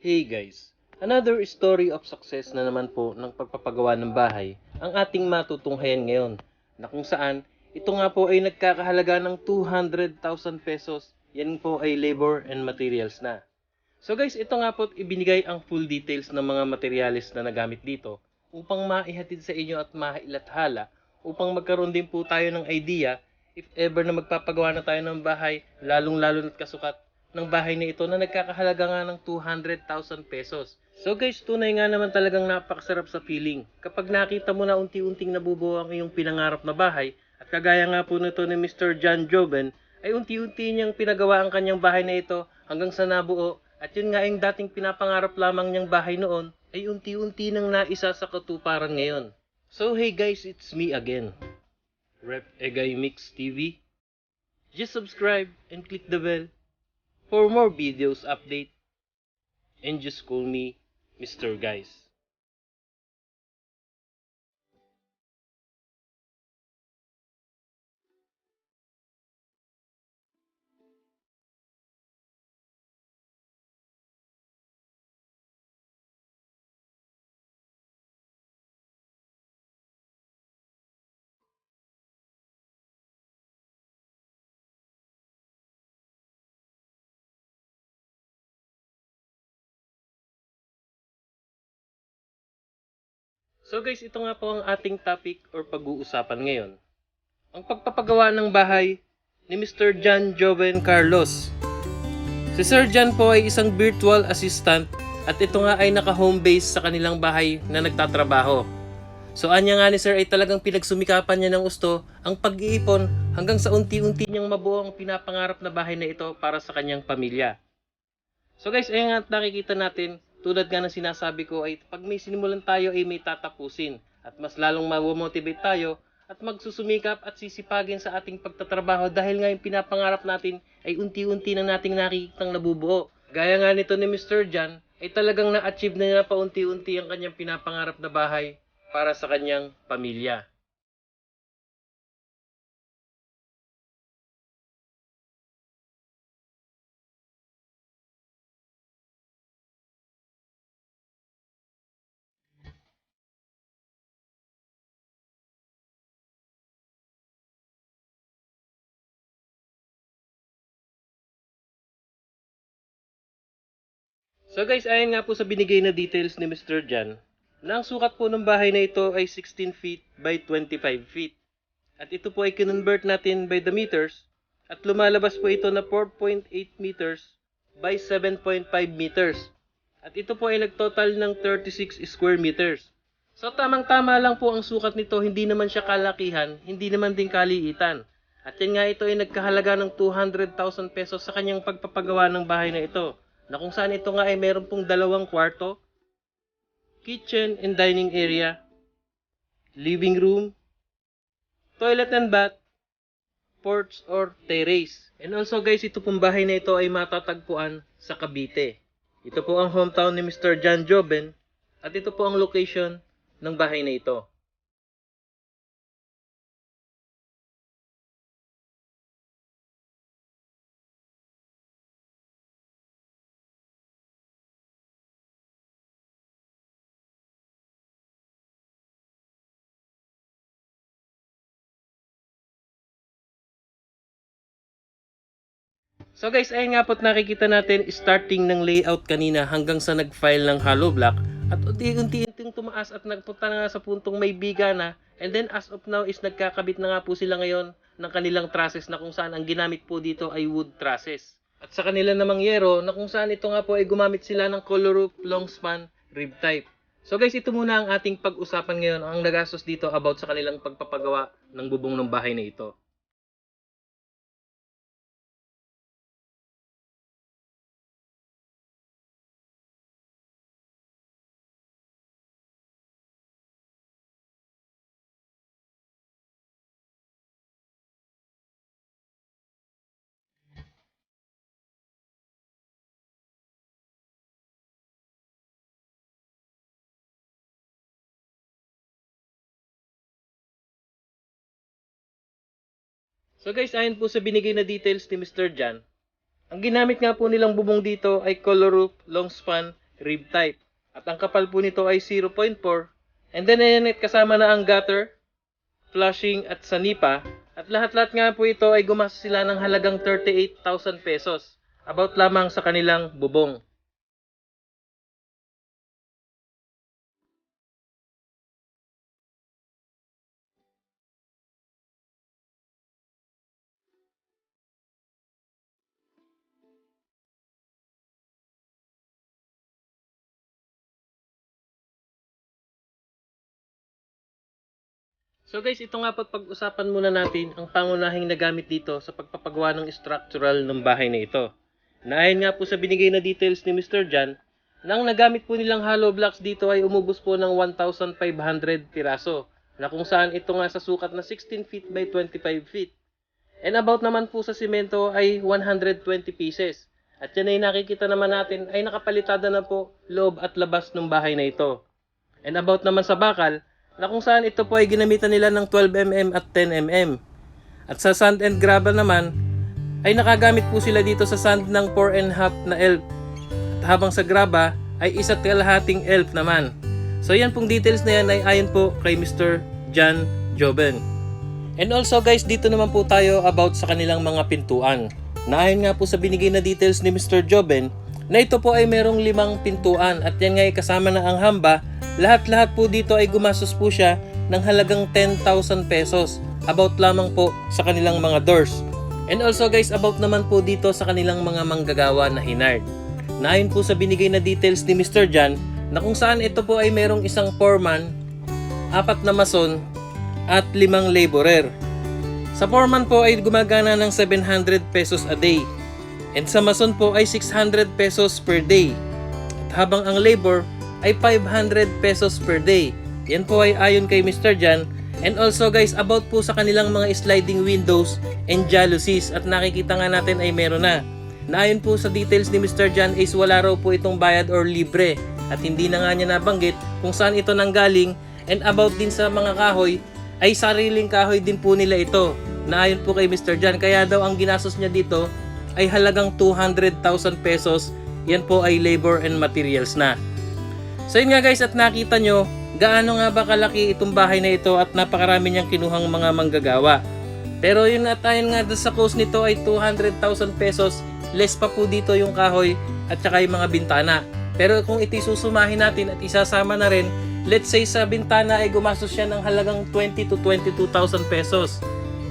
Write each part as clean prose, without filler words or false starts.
Hey guys, another story of success na naman po ng pagpapagawa ng bahay ang ating matutunghayan ngayon na kung saan ito nga po ay nagkakahalaga ng 200,000 pesos. Yan po ay labor and materials na. So guys, ito nga po ibinigay ang full details ng mga materials na nagamit dito upang maihatid sa inyo at mailathala upang magkaroon din po tayo ng idea if ever na magpapagawa na tayo ng bahay, lalong-lalo na't kasukat ng bahay na ito na nagkakahalaga nga ng 200,000 pesos. So guys, tunay nga naman talagang napakasarap sa feeling kapag nakita mo na unti-unting nabubuo ang iyong pinangarap na bahay at kagaya nga po nito ni Mr. John Joben ay unti-unti niyang pinagawa ang kanyang bahay na ito hanggang sa nabuo at yun nga yung dating pinapangarap lamang niyang bahay noon ay unti-unti nang naisa sa katuparan ngayon. So hey guys, it's me again, Rep Egay Mix TV. Just subscribe and click the bell for more videos update, and just call me Mr. Guys. So guys, ito nga po ang ating topic or pag-uusapan ngayon. Ang pagpapagawa ng bahay ni Mr. John Joven Carlos. Si Sir John po ay isang virtual assistant at ito nga ay naka-home base sa kanilang bahay na nagtatrabaho. So anya nga ni Sir ay talagang pinagsumikapan niya ng gusto ang pag-iipon hanggang sa unti-unti niyang mabuo ang pinapangarap na bahay na ito para sa kanyang pamilya. So guys, ayun nga nakikita natin, tulad nga ng sinasabi ko ay pag may sinimulan tayo ay may tatapusin at mas lalong ma-motivate tayo at magsusumikap at sisipagin sa ating pagtatrabaho dahil nga yung pinapangarap natin ay unti-unti na nating nakikitang nabubuo. Gaya nga nito ni Mr. John ay talagang na-achieve na niya pa unti-unti ang kanyang pinapangarap na bahay para sa kanyang pamilya. So guys, ayon nga po sa binigay na details ni Mr. John, na ang sukat po ng bahay na ito ay 16 feet by 25 feet. At ito po ay kinonvert natin by the meters at lumalabas po ito na 4.8 meters by 7.5 meters. At ito po ay nagtotal ng 36 square meters. So tamang-tama lang po ang sukat nito, hindi naman siya kalakihan, hindi naman din kaliitan. At yan nga ito ay nagkahalaga ng 200,000 pesos sa kanyang pagpapagawa ng bahay na ito, na kung saan ito nga ay meron pong 2 kwarto, kitchen and dining area, living room, toilet and bath, porch or terrace. And also guys, ito pong bahay na ito ay matatagpuan sa Cavite. Ito po ang hometown ni Mr. John Joben at ito po ang location ng bahay na ito. So guys, ayun nga po't nakikita natin starting ng layout kanina hanggang sa nag-file ng hollow block at unti-unting tumaas at nagpunta na nga sa puntong may biga na, and then as of now is nagkakabit na nga po sila ngayon ng kanilang trusses na kung saan ang ginamit po dito ay wood trusses. At sa kanila namang yero na kung saan ito nga po ay gumamit sila ng color roof long span rib type. So guys, ito muna ang ating pag-usapan ngayon, ang nagastos dito about sa kanilang pagpapagawa ng bubong ng bahay na ito. So guys, ayon po sa binigay na details ni Mr. John, ang ginamit nga po nilang bubong dito ay color roof, long span, rib type. At ang kapal po nito ay 0.4. And then ayan, kasama na ang gutter, flushing at sanipa. At lahat-lahat nga po ito ay gumastos sila ng halagang 38,000 pesos. About lamang sa kanilang bubong. So guys, ito nga po pag-usapan muna natin ang pangunahing nagamit dito sa pagpapagawa ng structural ng bahay na ito. Naayon nga po sa binigay na details ni Mr. Jan, na ang nagamit po nilang hollow blocks dito ay umubos po ng 1,500 piraso, na kung saan ito nga sa sukat na 16 feet by 25 feet. And about naman po sa simento ay 120 pieces. At yan ay nakikita naman natin ay nakapalitada na po loob at labas ng bahay na ito. And about naman sa bakal, na kung saan ito po ay ginamitan nila ng 12mm at 10mm. At sa sand and gravel naman, ay nakagamit po sila dito sa sand ng 4.5 na elf. At habang sa graba, ay 1.5 elf naman. So yan pong details na yan ay ayon po kay Mr. Jan Joben. And also guys, dito naman po tayo about sa kanilang mga pintuan. Naayon nga po sa binigay na details ni Mr. Joben, na ito po ay merong 5 pintuan at yan nga ay kasama na ang hamba. Lahat-lahat po dito ay gumastos po siya ng halagang 10,000 pesos. About lamang po sa kanilang mga doors. And also guys, about naman po dito sa kanilang mga manggagawa na hinard. Naayon po sa binigay na details ni Mr. Jan, na kung saan ito po ay merong isang foreman, 4 na mason, at 5 laborer. Sa foreman po ay gumagana ng 700 pesos a day. And sa mason po ay 600 pesos per day. At habang ang labor ay 500 pesos per day. Yan po ay ayon kay Mr. Jan. And also guys, about po sa kanilang mga sliding windows and jalousies. At nakikita nga natin ay meron na. Naayon po sa details ni Mr. Jan is wala raw po itong bayad or libre. At hindi na nga niya nabanggit kung saan ito nanggaling. And about din sa mga kahoy, ay sariling kahoy din po nila ito. Naayon po kay Mr. Jan. Kaya daw ang ginastos niya dito ay halagang 200,000 pesos. Yan po ay labor and materials na. So yun nga guys, at nakita nyo gaano nga ba kalaki itong bahay na ito at napakarami niyang kinuhang mga manggagawa. Pero yun at ayon nga sa cost nito ay 200,000 pesos, less pa po dito yung kahoy at saka yung mga bintana. Pero kung iti susumahin natin at isasama na rin, let's say sa bintana ay gumastos siya ng halagang 20 to 22,000 pesos.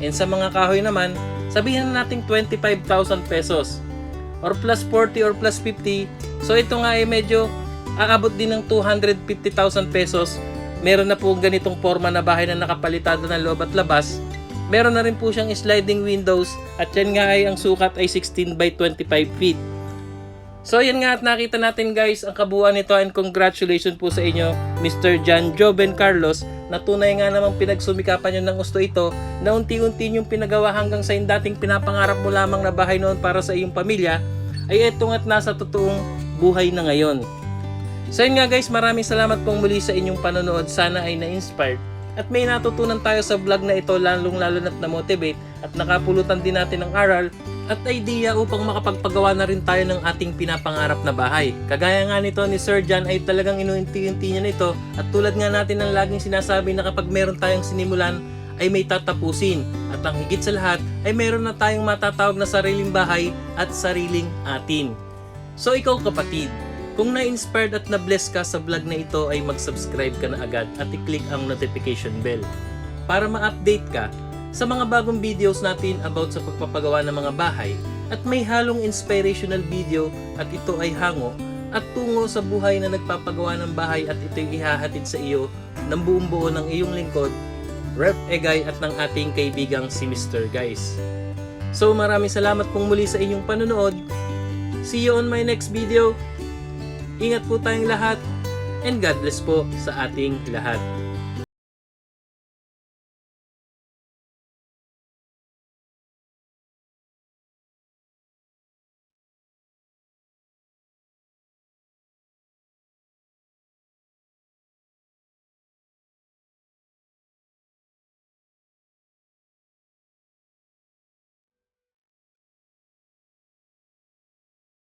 And sa mga kahoy naman, sabihin na natin 25,000 pesos. Or plus 40 or plus 50. So ito nga ay medyo aabot din ng 250,000 pesos. Meron na po ganitong forma na bahay na nakapalitada ng loob at labas. Meron na rin po siyang sliding windows at yan nga ay ang sukat ay 16 by 25 feet. So yan nga at nakita natin guys ang kabuuan nito and congratulations po sa inyo Mr. Jan Joben Carlos na tunay nga namang pinagsumikapan nyo ng gusto ito na unti-unti yung pinagawa hanggang sa yung dating pinapangarap mo lamang na bahay noon para sa iyong pamilya ay etong at nasa totoong buhay na ngayon. So yun nga guys, maraming salamat pong muli sa inyong panonood. Sana ay na-inspired at may natutunan tayo sa vlog na ito, lalong-lalo na't na-motivate at nakapulutan din natin ng aral at idea upang makapagpagawa na rin tayo ng ating pinapangarap na bahay. Kagaya nga nito ni Sir Jan ay talagang inuunti-unti niya nito at tulad nga natin ng laging sinasabi na kapag meron tayong sinimulan ay may tatapusin at ang higit sa lahat ay meron na tayong matatawag na sariling bahay at sariling atin. So ikaw kapatid, kung na-inspired at na-bless ka sa vlog na ito ay mag-subscribe ka na agad at i-click ang notification bell para ma-update ka sa mga bagong videos natin about sa pagpapagawa ng mga bahay at may halong inspirational video at ito ay hango at tungo sa buhay na nagpapagawa ng bahay at ito'y ihahatid sa iyo ng buong buo ng iyong lingkod, Rep Egay at ng ating kaibigang si Mr. Guys. So maraming salamat pong muli sa inyong panonood. See you on my next video. Ingat po tayong lahat and God bless po sa ating lahat.